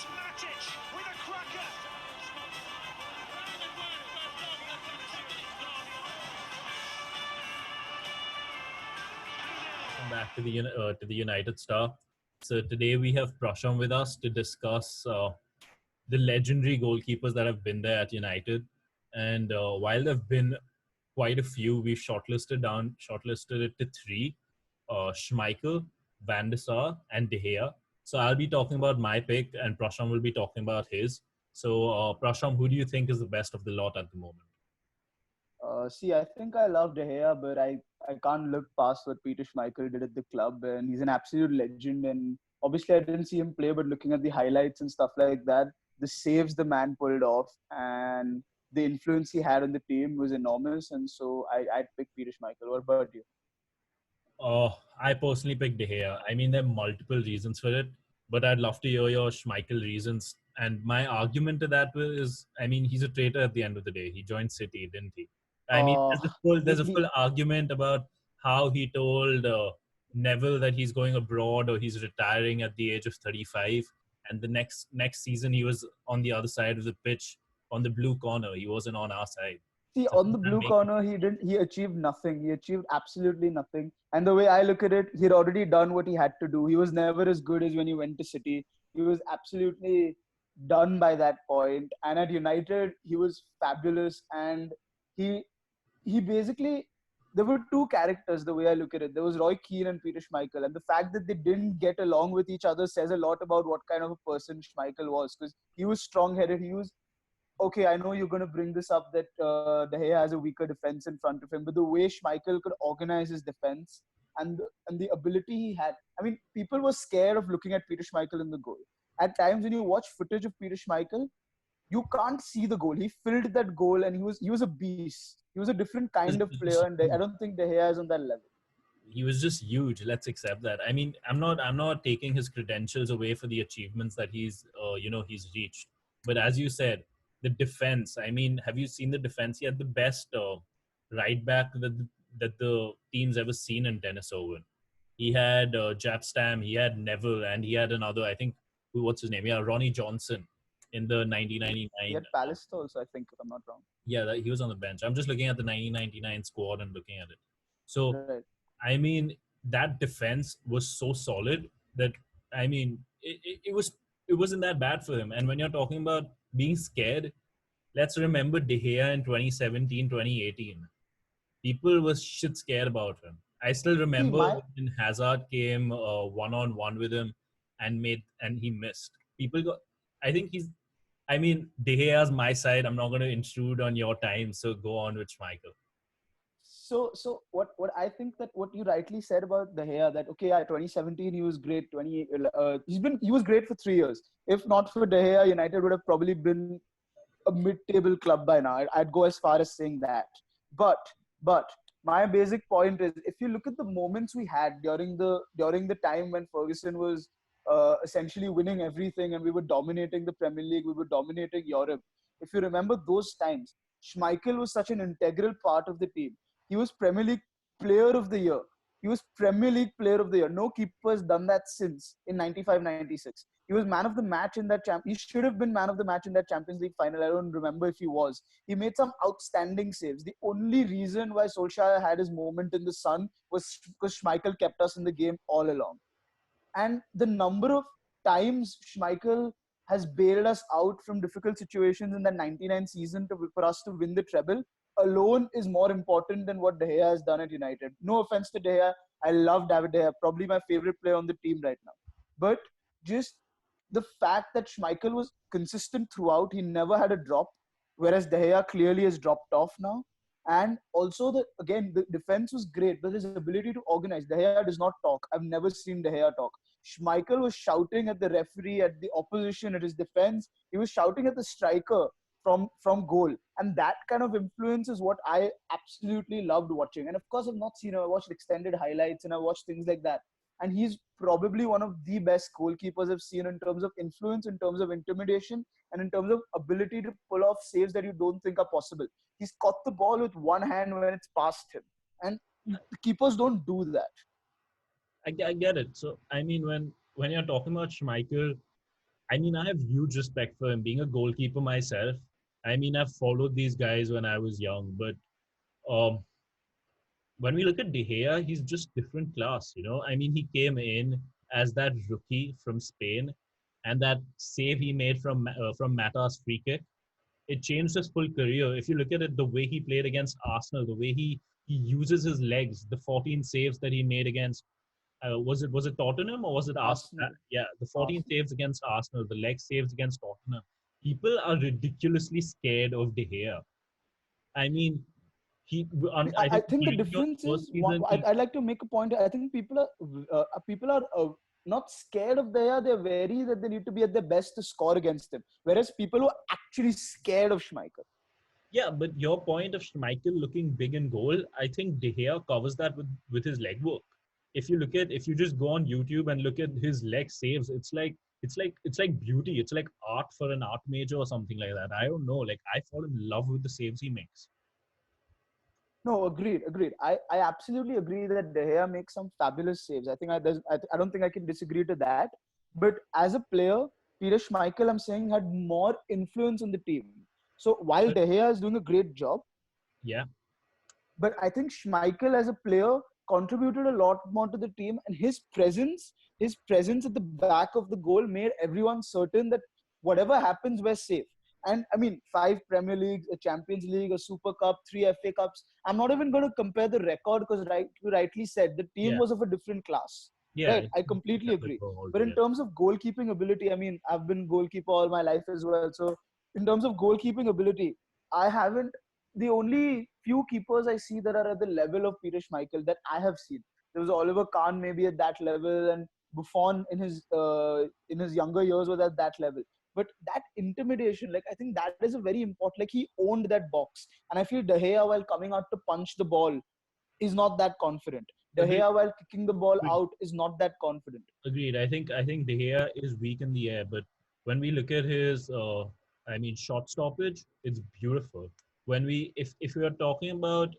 Welcome back to the United Star. So today we have Prasham with us to discuss the legendary goalkeepers that have been there at United. And while there've been quite a few, we've shortlisted it to three: Schmeichel, Van der Sar, and De Gea. So I'll be talking about my pick, and Prasham will be talking about his. So Prasham, who do you think is the best of the lot at the moment? See, I think I love De Gea, but I can't look past what Peter Schmeichel did at the club, and he's an absolute legend. And obviously, I didn't see him play, but looking at the highlights and stuff like that, the saves the man pulled off, and the influence he had on the team was enormous. And so I'd pick Peter Schmeichel. What about you? I personally picked De Gea. I mean, there are multiple reasons for it, but I'd love to hear your Schmeichel reasons. And my argument to that is, I mean, he's a traitor at the end of the day. He joined City, didn't he? I mean, Uh, there's a he full argument about how he told Neville that he's going abroad or he's retiring at the age of 35, and the next season he was on the other side of the pitch on the blue corner. He wasn't on our side. See, So on the doesn't that blue make corner, he achieved nothing. He achieved absolutely nothing. And the way I look at it, he'd already done what he had to do. He was never as good as when he went to City. He was absolutely done by that point. And at United, he was fabulous. And he he basically, there were two characters the way I look at it. There was Roy Keane and Peter Schmeichel. And the fact that they didn't get along with each other says a lot about what kind of a person Schmeichel was. Because he was strong-headed. He was okay, I know you're going to bring this up that De Gea has a weaker defense in front of him, but the way Schmeichel could organize his defense and the ability he had, I mean, people were scared of looking at Peter Schmeichel in the goal. At times, when you watch footage of Peter Schmeichel, you can't see the goal. He filled that goal, and he was a beast. He was a different kind of player, and I don't think De Gea is on that level. he was just huge. Let's accept that. I mean, I'm not taking his credentials away for the achievements that he's reached. But as you said, the defense. I mean, have you seen the defense? He had the best right back that the team's ever seen in Dennis Owen. He had Jap Stam, he had Neville, and he had another. I think what's his name? Yeah, Ronnie Johnson in the He 1999. had Palace also, I think, if I'm not wrong. Yeah, he was on the bench. I'm just looking at the 1999 squad and looking at it. So Right. I mean, that defense was so solid that I mean, it wasn't that bad for him. And when you're talking about being scared, let's remember De Gea in 2017, 2018. People was shit scared about him. I still See, remember my when Hazard came one on one with him and he missed. People got. I think he's. I mean, De Gea's my side. I'm not going to intrude on your time. So go on with Schmeichel. so what I think that what you rightly said about De Gea, that okay, yeah, 2017 he was great. He was great for 3 years. If not for De Gea, United would have probably been a mid-table club by now. I'd go as far as saying that. But my basic point is, if you look at the moments we had during the time when Ferguson was essentially winning everything and we were dominating the Premier League, we were dominating Europe. If you remember those times, Schmeichel was such an integral part of the team. He was Premier League Player of the Year. He was Premier League Player of the Year. No keeper has done that since in 95-96. He was man of the match in that He should have been man of the match in that Champions League final. I don't remember if he was. He made some outstanding saves. The only reason why Solskjaer had his moment in the sun was because Schmeichel kept us in the game all along. And the number of times Schmeichel has bailed us out from difficult situations in the 99 season for us to win the treble alone is more important than what De Gea has done at United. No offense to De Gea. I love David De Gea, probably my favorite player on the team right now. But just the fact that Schmeichel was consistent throughout, he never had a drop, whereas De Gea clearly has dropped off now. And also, the defense was great, but his ability to organize. De Gea does not talk. I've never seen De Gea talk. Schmeichel was shouting at the referee, at the opposition, at his defense. He was shouting at the striker from goal, and that kind of influence is what I absolutely loved watching. And of course, I've not seen. I watched extended highlights and I watched things like that. And he's probably one of the best goalkeepers I've seen in terms of influence, in terms of intimidation, and in terms of ability to pull off saves that you don't think are possible. He's caught the ball with one hand when it's past him, and the keepers don't do that. I get it. So I mean, when you're talking about Schmeichel, I mean, I have huge respect for him. Being a goalkeeper myself, I mean, I've followed these guys when I was young, but um, when we look at De Gea, he's just different class. I mean, he came in as that rookie from Spain, and that save he made from Mata's free kick, it changed his full career. If you look at it, the way he played against Arsenal, the way he uses his legs, the 14 saves that he made against was it Tottenham or was it Arsenal? Arsenal. Yeah, the 14 Arsenal. saves against Arsenal, the leg saves against Tottenham. People are ridiculously scared of De Gea. I mean, he. I I think think the during your difference first is season, he. I'd like to make a point. I think people are not scared of Daya. They're wary that they need to be at their best to score against him. Whereas people who are actually scared of Schmeichel. Yeah, but your point of Schmeichel looking big in goal, I think De Gea covers that with his leg work. If you just go on YouTube and look at his leg saves, it's like beauty. It's like art for an art major or something like that. I don't know. Like I fall in love with the saves he makes. No, agreed. I absolutely agree that De Gea makes some fabulous saves. I think I don't think I can disagree to that. But as a player, Peter Schmeichel, I'm saying, had more influence on the team. So while But De Gea is doing a great job, yeah, but I think Schmeichel as a player contributed a lot more to the team, and his presence at the back of the goal made everyone certain that whatever happens, we're safe. And I mean, 5 Premier Leagues, a Champions League, a Super Cup, 3 FA Cups. I'm not even going to compare the record because, you rightly said, the team yeah, was of a different class. yeah. Right, It's I a different completely agree. caliber But in altogether. terms of goalkeeping ability, I mean, I've been goalkeeper all my life as well. So in terms of goalkeeping ability, I haven't the only few keepers I see that are at the level of Peter Schmeichel that I have seen. There was Oliver Kahn maybe at that level, and Buffon in his younger years was at that level. But that intimidation, like I think that is a very important. Like he owned that box, and I feel De Gea while coming out to punch the ball is not that confident. De Agreed. Gea while kicking the ball Agreed. out is not that confident. Agreed. I think De Gea is weak in the air, but when we look at his, I mean, shot stoppage, it's beautiful. If we are talking about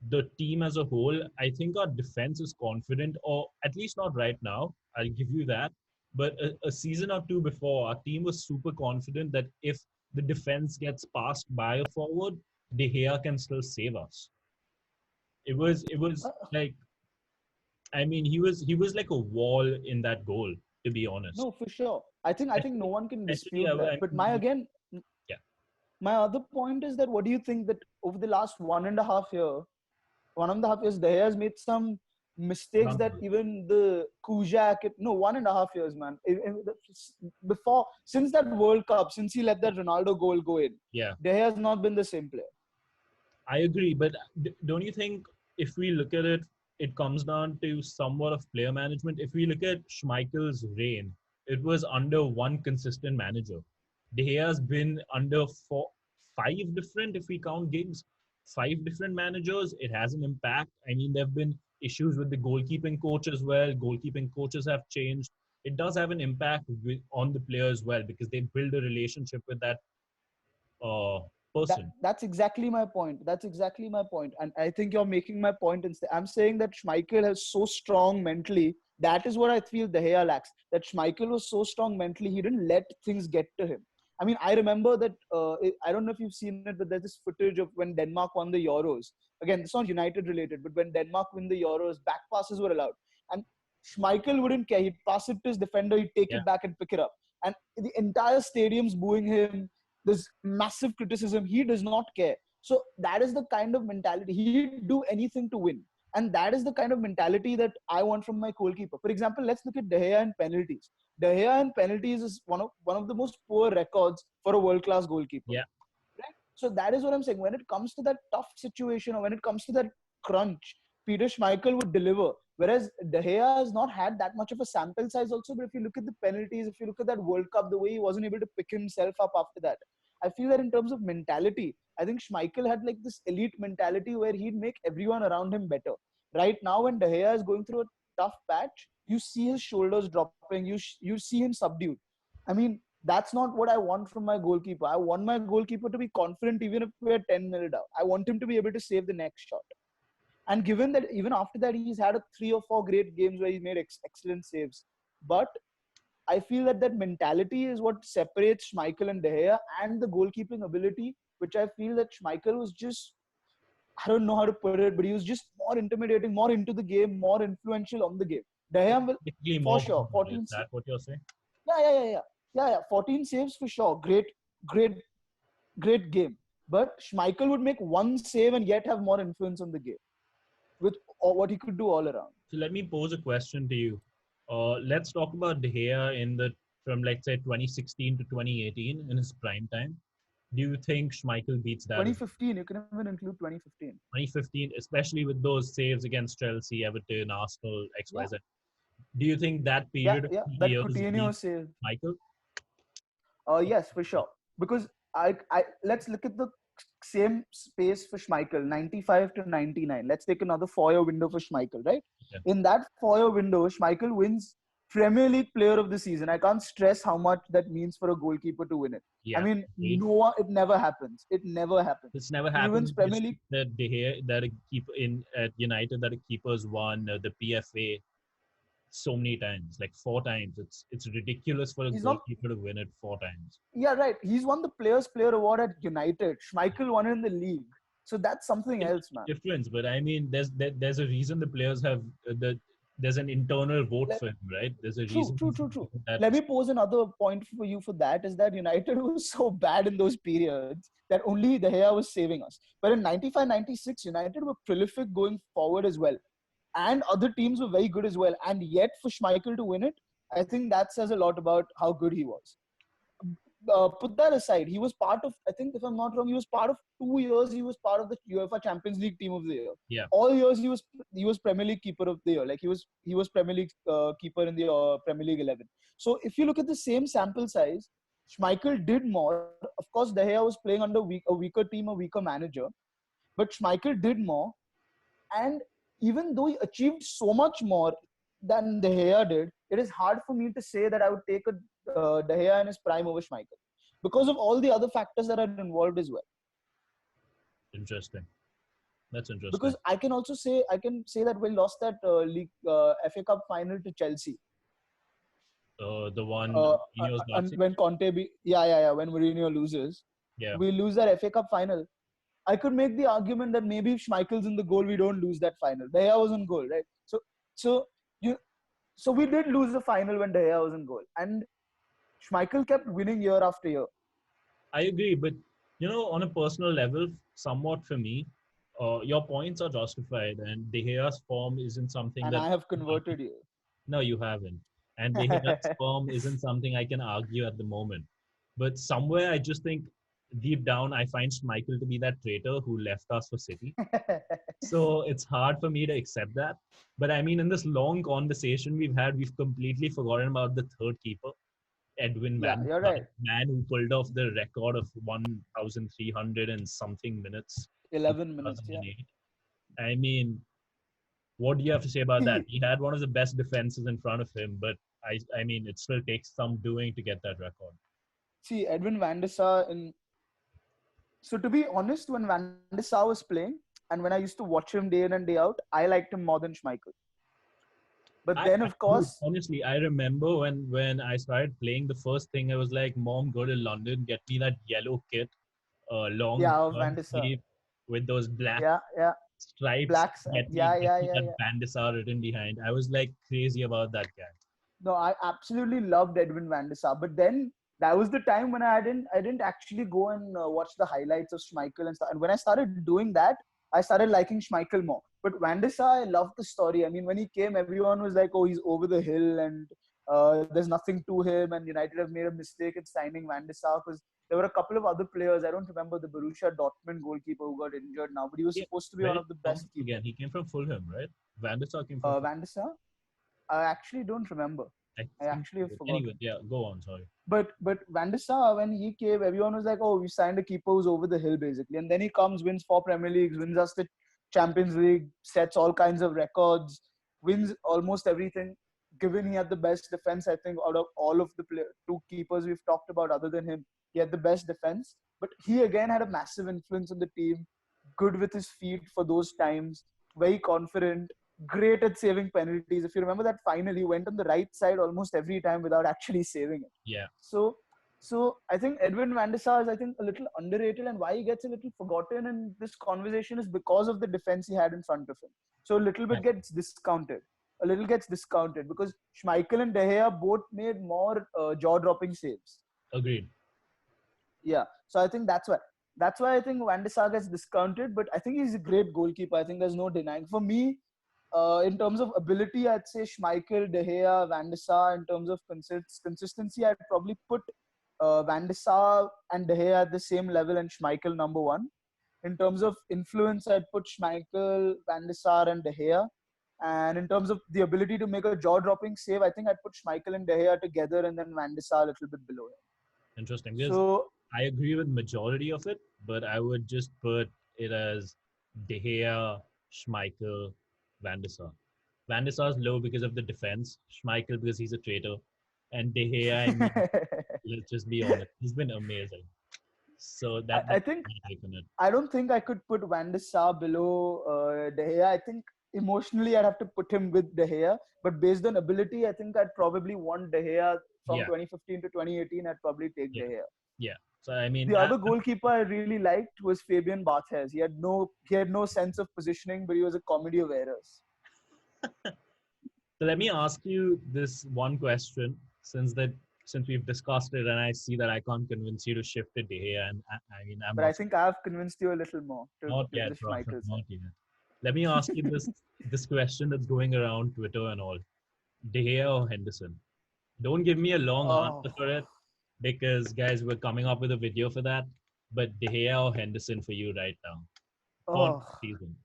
the team as a whole, I think our defense is confident, or at least not right now. I'll give you that. But a season or two before, our team was super confident that if the defense gets passed by a forward, De Gea can still save us. It was Uh, like, I mean, he was like a wall in that goal, to be honest. no, for sure. I think no Especially, one can especially dispute that. I But mean, yeah, my other point is that what do you think that over the last 1.5 years, De Gea has made some mistakes that Ronaldo. even the Kujak, no, 1.5 years, man. Before, since that World Cup, since he let that Ronaldo goal go in, Yeah, De Gea has not been the same player. I agree. But don't you think if we look at it, it comes down to somewhat of player management? If we look at Schmeichel's reign, it was under one consistent manager. De Gea's been under five different, if we count gigs, five different managers. It has an impact. I mean, there have been issues with the goalkeeping coach as well. Goalkeeping coaches have changed. It does have an impact on the player as well because they build a relationship with that uh, person. That's exactly my point. That's exactly my point. And I think you're making my point. Instead, I'm saying that Schmeichel is so strong mentally. That is what I feel De Gea lacks. That Schmeichel was so strong mentally, he didn't let things get to him. I mean, I remember that. I don't know if you've seen it, but there's this footage of when Denmark won the Euros. Again, it's not United related, but when Denmark win the Euros, back passes were allowed, and Schmeichel wouldn't care. He'd pass it to his defender, he'd take Yeah, it back and pick it up, and the entire stadium's booing him. There's massive criticism. He does not care. So that is the kind of mentality. He'd do anything to win. And that is the kind of mentality that I want from my goalkeeper. For example, let's look at De Gea and penalties. De Gea and penalties is one of the most poor records for a world class goalkeeper. yeah, Right? So that is what I'm saying. When it comes to that tough situation or when it comes to that crunch, Peter Schmeichel would deliver. Whereas De Gea has not had that much of a sample size also. But if you look at the penalties, if you look at that World Cup, the way he wasn't able to pick himself up after that, I feel that in terms of mentality, I think Schmeichel had like this elite mentality where he'd make everyone around him better. Right now, when De Gea is going through a tough patch, you see his shoulders dropping. You see him subdued. I mean, that's not what I want from my goalkeeper. I want my goalkeeper to be confident even if we're 10-0 down. I want him to be able to save the next shot. And given that even after that, he's had 3 or 4 great games where he made excellent saves. But I feel that mentality is what separates Schmeichel and De Gea, and the goalkeeping ability, which I feel that Schmeichel was just, I don't know how to put it, but he was just more intimidating, more into the game, more influential on the game. De Gea will, Basically, for more sure, goals. Is 14. that what you're saying? Yeah. 14 saves for sure. Great, great game. But Schmeichel would make one save and yet have more influence on the game with what he could do all around. So let me pose a question to you. Let's talk about De Gea from let's say 2016 to 2018 in his prime time. Do you think Schmeichel beats that as well? 2015, you can even include 2015. 2015, especially with those saves against Chelsea, Everton, Arsenal, Yeah, XYZ. Do you think that yeah, period of yeah. 3 That years Coutinho beats save. Michael? Yes, for sure. Because I let's look at the same space for Schmeichel, 95 to 99. Let's take another 4-year window for Schmeichel, right? Yeah. In that 4-year window, Schmeichel wins Premier League Player of the Season. I can't stress how much that means for a goalkeeper to win it. I Yeah. mean, it never happens. It never happens. It's never He wins happened. Premier League. That De Gea, that a keeper in at United, that a keeper's won the PFA so many times, like 4 times. It's ridiculous for a He's not. goalkeeper to win it 4 times. Yeah, right. He's won the Players Player Award at United. Schmeichel won it in the league. So that's something else, man. Difference, but I mean, there's a reason the players have there's an internal vote Let, for him, right? There's a True, reason true, true, true. that. Let me pose another point for you for that is that United was so bad in those periods that only De Gea was saving us. But in 95, 96, United were prolific going forward as well. And other teams were very good as well. And yet for Schmeichel to win it, I think that says a lot about how good he was. Put that aside, he was part of, I think if I'm not wrong, he was part of 2 years, he was part of the UEFA Champions League team of the year. Yeah. All years he was Premier League keeper of the year. Like he was Premier League keeper in the Premier League 11. So if you look at the same sample size, Schmeichel did more. Of course, De Gea was playing under a weaker team, a weaker manager. But Schmeichel did more. And even though he achieved so much more than De Gea did, it is hard for me to say that I would take a De Gea in his prime over Schmeichel because of all the other factors that are involved as well. Interesting. That's interesting. Because I can say that we lost that league FA Cup final to Chelsea. The one when Conte when Mourinho loses, yeah, we lose that FA Cup final. I could make the argument that maybe if Schmeichel's in the goal, we don't lose that final. De Gea was in goal, right? So we did lose the final when De Gea was in goal, and Schmeichel kept winning year after year. I agree, but on a personal level, somewhat for me, your points are justified, and De Gea's form isn't something and that I have converted you. No, you haven't. And De Gea's form isn't something I can argue at the moment. But somewhere, I just think deep down, I find Schmeichel to be that traitor who left us for City. So it's hard for me to accept that. But I mean, in this long conversation we've had, we've completely forgotten about the third keeper, Edwin Van, you're right. man who pulled off the record of 1,300 and something minutes. 11 minutes, yeah. I mean, what do you have to say about that? He had one of the best defenses in front of him, but I mean, it still takes some doing to get that record. See, Edwin van der Sar So to be honest, when Van der Sar was playing, and when I used to watch him day in and day out, I liked him more than Schmeichel. But then, of course... Honestly, I remember when I started playing, the first thing I was like, Mom, go to London, get me that yellow kit, long Van der Sar. sleeve with those black stripes. Blacks. Get me that Van der Sar written behind. I was like crazy about that guy. No, I absolutely loved Edwin van der Sar. But then that was the time when I didn't actually go and watch the highlights of Schmeichel and stuff. And when I started doing that, I started liking Schmeichel more. But Van der Sar, I loved the story. I mean, when he came, everyone was like, oh, he's over the hill and there's nothing to him. And United have made a mistake in signing Van der Sar because there were a couple of other players. I don't remember the Borussia Dortmund goalkeeper who got injured now, but he was supposed to be one of the best keepers. Again, he came from Fulham, right? Van der Sar came from Van der Sar? I actually don't remember. I actually have forgotten. Anyway, yeah, go on, sorry. But Van der Sar, when he came, everyone was like, oh, we signed a keeper who's over the hill, basically. And then he comes, wins 4 Premier Leagues, wins us the Champions League, sets all kinds of records, wins almost everything. Given he had the best defense, I think, out of all of the 2 keepers we've talked about other than him, he had the best defense. But he again had a massive influence on the team, good with his feet for those times, very confident. great at saving penalties. If you remember that final, he went on the right side almost every time without actually saving it. Yeah. So I think Edwin van der Sar is, I think, a little underrated, and why he gets a little forgotten in this conversation is because of the defense he had in front of him. So a little bit gets discounted. A little gets discounted because Schmeichel and De Gea both made more jaw-dropping saves. Agreed. Yeah. So I think that's why. That's why I think Van der Sar gets discounted, but I think he's a great goalkeeper. I think there's no denying. For me, in terms of ability, I'd say Schmeichel, De Gea, Van der Sar. In terms of consistency, I'd probably put Van der Sar and De Gea at the same level and Schmeichel number one. In terms of influence, I'd put Schmeichel, Van der Sar, and De Gea. And in terms of the ability to make a jaw-dropping save, I think I'd put Schmeichel and De Gea together and then Van der Sar a little bit below him. Interesting. Because So I agree with majority of it, but I would just put it as De Gea, Schmeichel, Van der Sar. Van der Sar's low because of the defense. Schmeichel because he's a traitor. And De Gea, I mean, let's just be honest, he's been amazing. So that's I think my take on it. I don't think I could put Van der Sar below De Gea. I think emotionally I'd have to put him with De Gea, but based on ability, I think I'd probably want De Gea from Yeah. 2015 to 2018. I'd probably take Yeah. De Gea. Yeah. So I mean, The other goalkeeper I really liked was Fabian Barthez. He had no sense of positioning, but he was a comedy of errors. So let me ask you this one question, since we've discussed it, and I see that I can't convince you to shift to De Gea, and I mean I'm But I also think I have convinced you a little more to not the yet, Roshan, Schmeichel not side. yet. Let me ask you this question that's going around Twitter and all: De Gea or Henderson? Don't give me a long Oh, answer for it, because guys, we're coming up with a video for that. But De Gea or Henderson for you right now for oh. the season?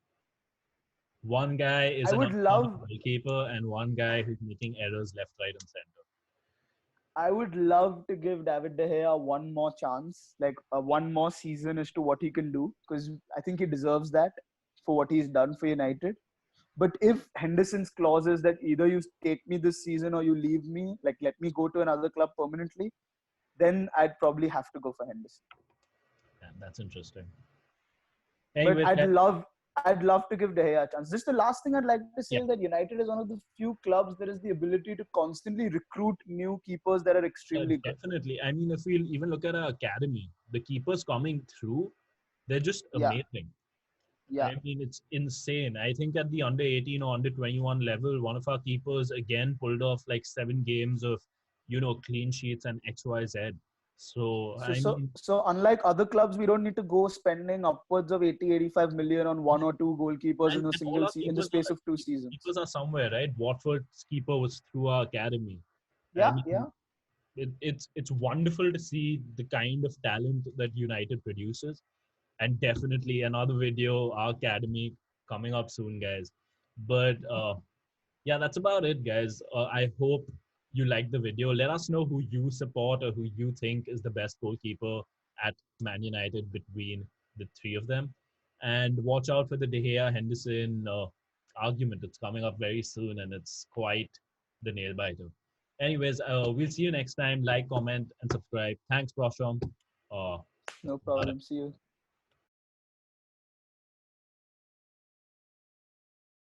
One guy is I an would upcoming love goalkeeper, and one guy who's making errors left, right, and center. I would love to give David De Gea one more chance, like one more season as to what he can do, because I think he deserves that for what he's done for United. But if Henderson's clause is that either you take me this season or you leave me, like let me go to another club permanently, then I'd probably have to go for Henderson. Yeah, that's interesting. But Anyways, I'd love to give De Gea a chance. Just the last thing I'd like to say yeah, is that United is one of the few clubs that has the ability to constantly recruit new keepers that are extremely good. definitely. I mean, if we even look at our academy, the keepers coming through, they're just Yeah, amazing. yeah. I mean, it's insane. I think at the under 18 or under 21 level, one of our keepers again pulled off like 7 games of, clean sheets and XYZ. So, So, I so, mean, so unlike other clubs, we don't need to go spending upwards of 85 million on one or two goalkeepers in a and all our in the keepers space of 2 seasons. keepers are somewhere, right? Watford's keeper was through our academy. I Yeah, mean, yeah. it's wonderful to see the kind of talent that United produces, and definitely another video, our academy, coming up soon, guys. But yeah, that's about it, guys. I hope you like the video. Let us know who you support or who you think is the best goalkeeper at Man United between the three of them. And watch out for the De Gea Henderson argument. It's coming up very soon, and it's quite the nail biter. Anyways, we'll see you next time. Like, comment, and subscribe. Thanks, Prasham. Uh, No problem. See you.